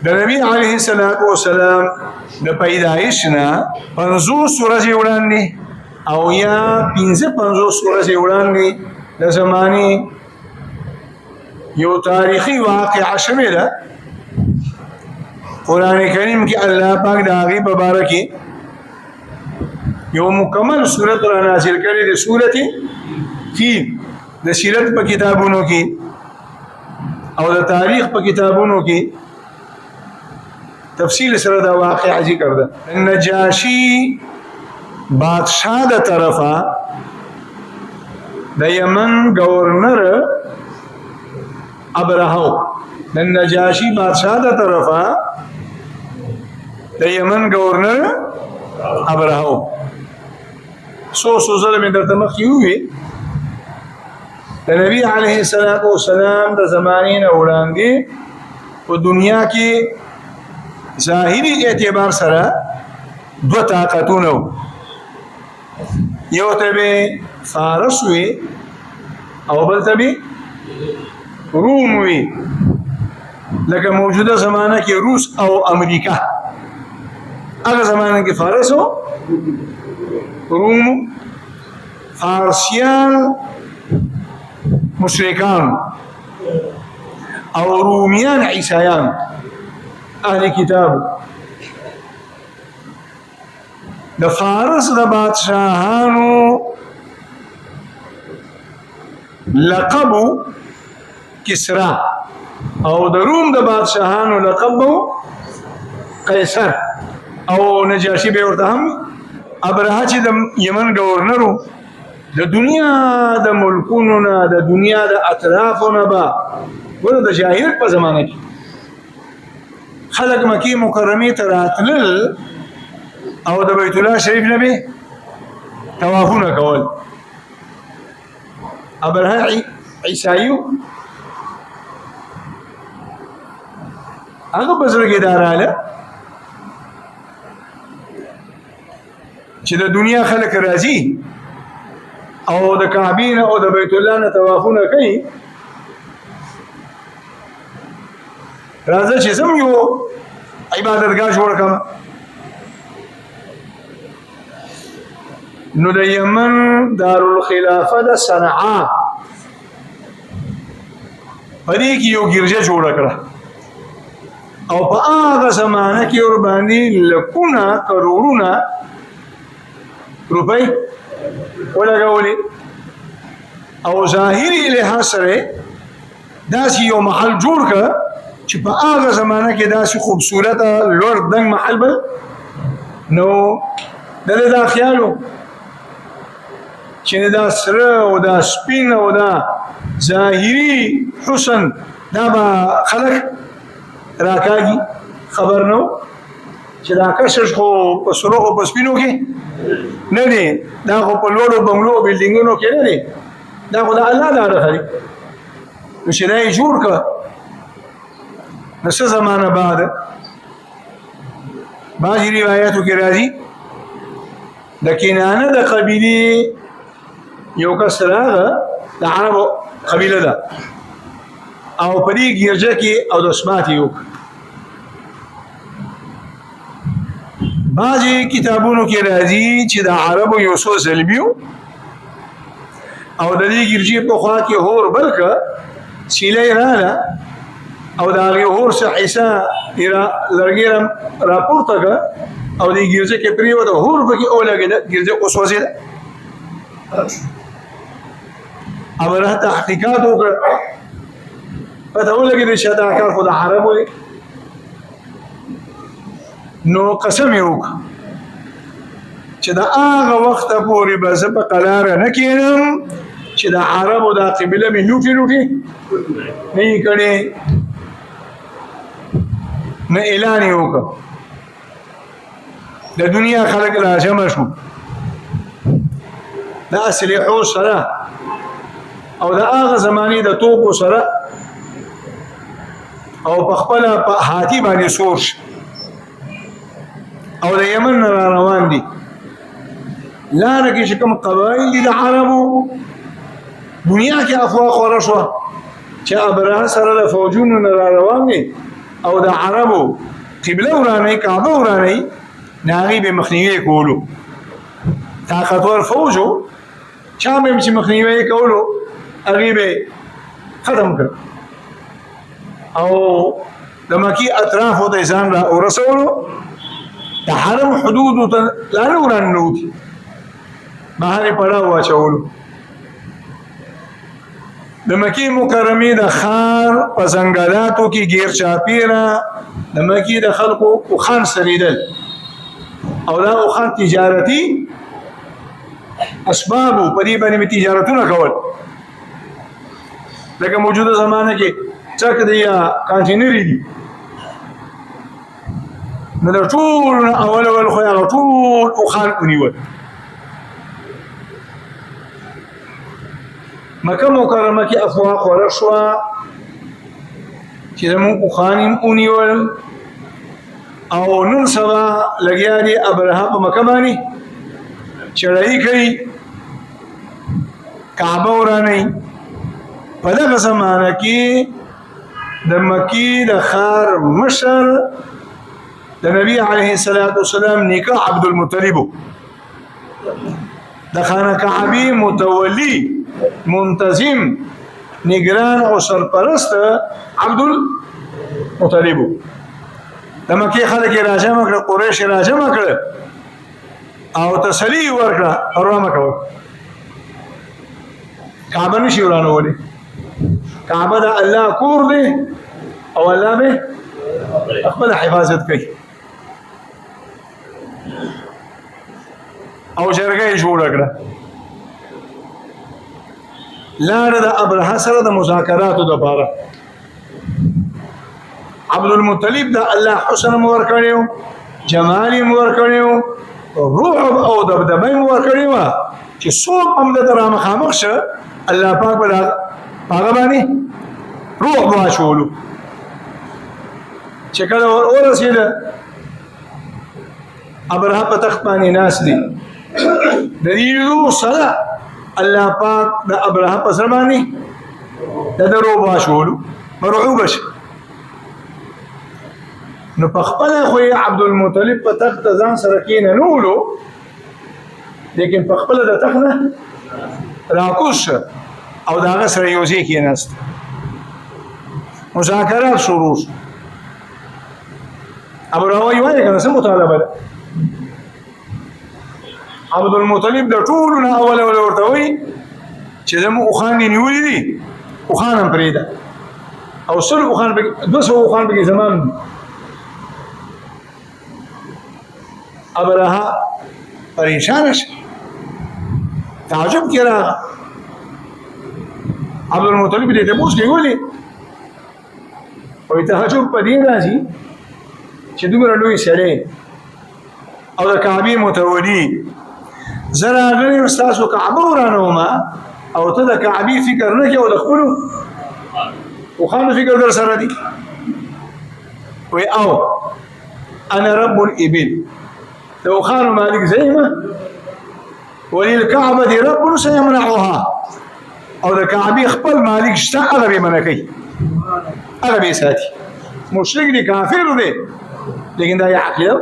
د نبی علیه الصلاة والسلام د پیدایش نه 50 ورځې وړاندې او یا 55 ورځې وړاندې د زمانې یو تاریخي واقعه شوې ده. قرآن کریم کې الله پاک د هغې په باره کې یو مکمل صورت را نازل کړی د صورت فیل د سیرت په کتابونو کې او د تاریخ په کتابونو کې تفصیل سره دا واقعه ذکر ده. نجاشی بادشاہ د طرفه د یمن گورنر ابرهو د نجاشی بادشاہ د طرفه د یمن گورنر ابرهو سو ظلم درته مخکې ووي د نبی علیه الصلاة والسلام د زمانې نه وړاندې په دنیا کې ظاهري اعتبار سره دوه طاقتونه وو. یو ته به فارس وي او بل ته به روم وي، لکه موجوده زمانه کې روس او امریکا. هغه زمانه کې فارس او روم، فارسیان مشرکان او رومیان عیسایان اهل کتاب. د فارس د بادشاهانو لقب کسرا او د روم د بادشاهانو لقب قیصر او نجاشی به ورته هم ابرهه چې د یمن گورنرو د دنیا د ملکونو نه د دنیا د اطرافو نه به ګوره د جاهلیت په زمانه کې خلک مکې مکرمې ته راتلل او د بیت الله شریف نه به طوافونه کول. ابرهه عیسایو هغه په زړه کې دا راغله چې د دنیا خلک راځي او د کعبې نه او د بیت الله نه طوافونه کوي، راځه چې زم یو عبادتګاه جوړ کړم. نو د یمن دارالخلافه د صنعا په دې کې یو ګرجه جوړه کړه او په هغه زمانه کې ورباندې لکونه کروڑونه روپۍ ولګولې او ظاهري لحاظ سره داسې یو محل جوړ کړه چې په هغه زمانه کې داسې خوبصورته لوړ دنګ محل به نو دلته دا خیالو چې دا سره او دا سپین او دا ظاهري حسن دا به خلک راکاږي. خبر نو چې دا کشش خو په سرو او په سپینو کې نه دی، دا خو په لوړو بنګلو او بلډینګونو کې نه دی، دا خو د الله لاره دی. نو چې دا یې جوړ کړه نو څه زمانه بعد بعضې روایاتو کې راځي د کنانه د قبیلې یو کس راغه، د عربو قبیله ده او په دې ګرجه کې اودسمات یې وکړ. بعضې کتابونو کې راځي چې د عربو یو څو زلمیو او د دې ګرجې په خوا کې هور بل کړه، سیله یې راغله او د هغې هور څخه حصه لرګې راپورته کړه او دې ګرجه کې پرېوته، هور پکې ولګېده، ګرجه وسوځېده. ابرهه تحقیقات وکړه، پته ولګېده چې دا کار خو د عربو دی. نو قسم یې وکړه چې د هغه وخته پورې به زه په قلاره نه کښېنم چې د عربو دا قبیله مې لوټې لوټې نه یې کړې. نه اعلان یې وکړه، د دنیا خلک راجمع شو د اسلحو سره او د هغه زمانې د توپو سره او په خپله په هاتي باندې سور شي او د یمن نه را روان دي. لاره کې چې کوم قبایل دي د عربو دنیا کې افوا خوره شوه چې ابرهه سره د فوجونو نه را روان دي او د عربو قبله وراني کعبه وراني ناغي به مخنیوي کولو طاقتور فوجو چا به چې مخنیوي کولو هغه به ختم کړ او د مکی اطراف ته ځان را ورسولو د حرم حدود ته لا ورانو بهر پړاو واچولو د مکی مکرمه د خار په ځنګلاتو کې غیر چاپیره د مکی د خلکو او خان سریدل او دا او خان تجارتي اسباب په دې باندې تجارتونه کول لکه موجوده زمانه کې چک دی یا کانټینری دي نو د ټول اول خو یا ټول او خان ونیول مکه مکرمه کې افواق ورشوا چې زموږ خانیم اونیول او نن سبا لګیا دي ابرهه په مکه باندې چړای کوي کعبه وراني په دغه زمانه کې د مکی د خار مشر د نبی علیه الصلاۃ والسلام نیکه عبد المطلب د خانه کعبه متولی منتظم نگران او سرپرست عبد المطلب د مکی خلک راجمه کړ قریش راجمه کړ او تسلی ورکړه ارامه کوي کعبه نشي ورانولې کعبه د الله کور دی او الله به خپل حفاظت کوي او جرګه جوړ کړه لار د ابرهه سره د مذاکراتو لپاره عبد المطلب د الله حسن مور کړو جمال مور کړو رعب او دبدبه مور کړو چې څوک هم د درام خامخ شه الله پاک په هغه باندې روح واچولو چې کله ورسېد ابرهه په تخت باندې ناس دي د دې روح سره الله پاک د ابرهه په سر باندې د روح واچولو مرعوب شه نو په خپل خو عبد المطلب په تخت ځان سره کېنه نولو لیکن په خپل د تخت نه راکوش او دا هغه سره یو ځای کېناست مذاکرات شروع ابرهه وایي کنه څه مطالبه ده عبد المطلب د ټولو نه اول ورته وایي چې زموږ اوښان دي نیولي دي اوښان هم پرېږده او 100 اوښان 200 اوښان پکې زمان دي ابرهه پریشان شه تعجب کې راغی عبد المطلب دې ته پوښتنه کوي وایي تعجب په دې راځي چې دومره لوی سړی او د کعبې متولي زه راغلی ستاسو کعبه ورانومه او ته د کعبې فکر نه کوې او د خپلو اوښانو فکر در سره دي وایي او انا رب الابل د اوښانو مالک زه یم وللکعبة رب سيمنعها او د کعبې خپل مالک شته هغه به منع کوي هغه به ساتي مشرک دی کافر دی لیکن دا یې عقیده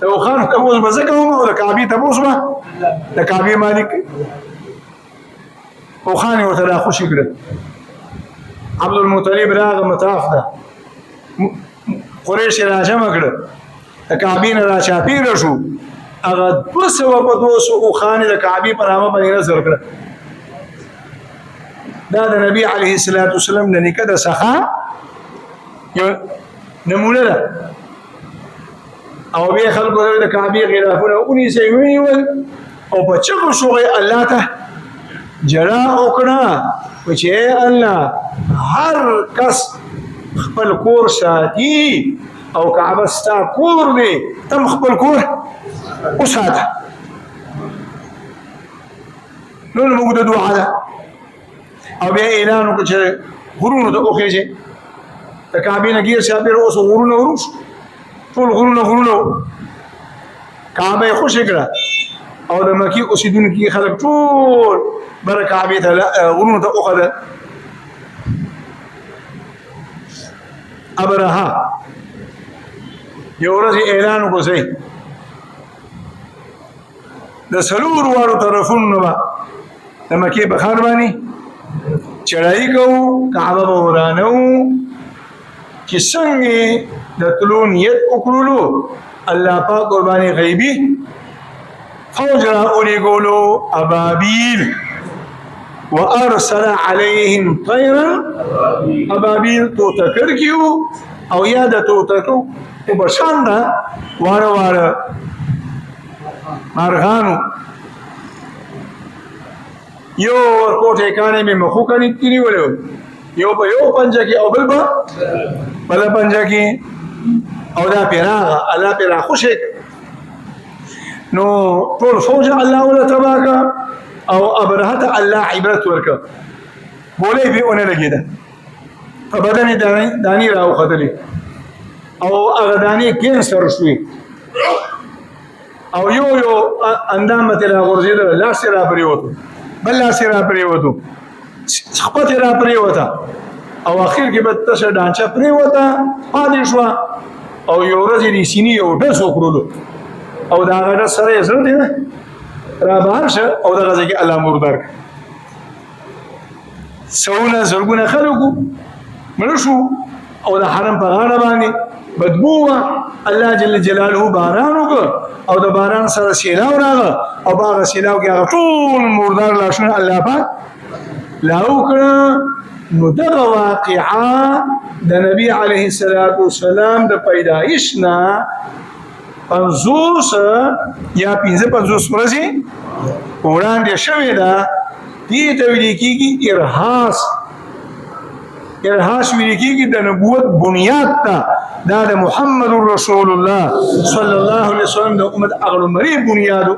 د اوښانو تپوس به زه کوم او د کعبې تپوس به د کعبې مالک اوښان یې ورته راخوشي کړل عبد المطلب راغه مطاف ده قریش یې راجمع کړه د کعبې نه راچاپېره شو هغه 200 په 200 اوښان د کعبې په نامه باندې نظر کړه دا د نبی علیه الصلاۃ والسلام د نیکه د سخا یو نمونه ده او بیا خلکو د کعبې غلافونه ونیسي ونیول او په چغو شوغې الله ته جړه وکړه چې الله هر کس خپل کور ساتي او کعبه ستا کور دی تم خپل کور وساته نو موږ د دعا ده او بیا اعلان وکړ چې غرونو ته وخېږي د کعبې نه ګیر چاپېره اوس غرونه وروش ټول غرونه کعبه یې خوشې کړه او د مکې اوسېدونکي خلک ټول بره کعبې ته غرونو ته وخته ابرها یو ورځ اعلان وکړي د سلور وارو طرفونو به د مکې په ښار باندې چړهایي کوو کعبه به ورانو چې څنګه د تلو نیت وکړلو الله پاک ورباندې غیبي فوج را ولېږلو ابابیل وارسل عليهم طيرا ابابيل توتکر کیو او یا د توتکو په بشان دا واره واره مارغانو یو ورکوټه کانه می مخو کني کینی ولو یو په یو پنځه کې او بل پنځه کې او دا پیراغه الله پیرا خوشی نو ټول فوج الله ولا تباکا او ابرهت الله عبرت ورکا بولې به اونې لګیدا په بدن دانی راو خدلی او هغه دانی کینسر شوی او یو اندام ته را ورزیدل لاس را پریوتو بل لاس را پریوتو خپته را پریوتا او اخر کې به تاسو ډانچا پریوتا پاتې شو او یو ورځ دې سینې یو ډس وکړلو او دا هغه سره یې زړه دی را بهر شه او دغه ځکه الله مردار سونه زرګونه خلکو مړ شو او د حرم په غاړه باندې بدبو الله جل جلاله باران وکړ او د باران سره سیلاو راغله او باغ سیلاو کې هغه ټول مردار لاشونه الله پاک لا وکړه نو دغه واقعه د نبی علیه الصلاۃ والسلام د پیدایش نه 50 یا 55 ورځې وړاندې شوې ده دې ته ویل کېږي ارهاس ویل کېږي د نبوت بنیاد ته دا د محمد رسول الله صلی الله علیه وسلم د امت اغلو مری بنیادو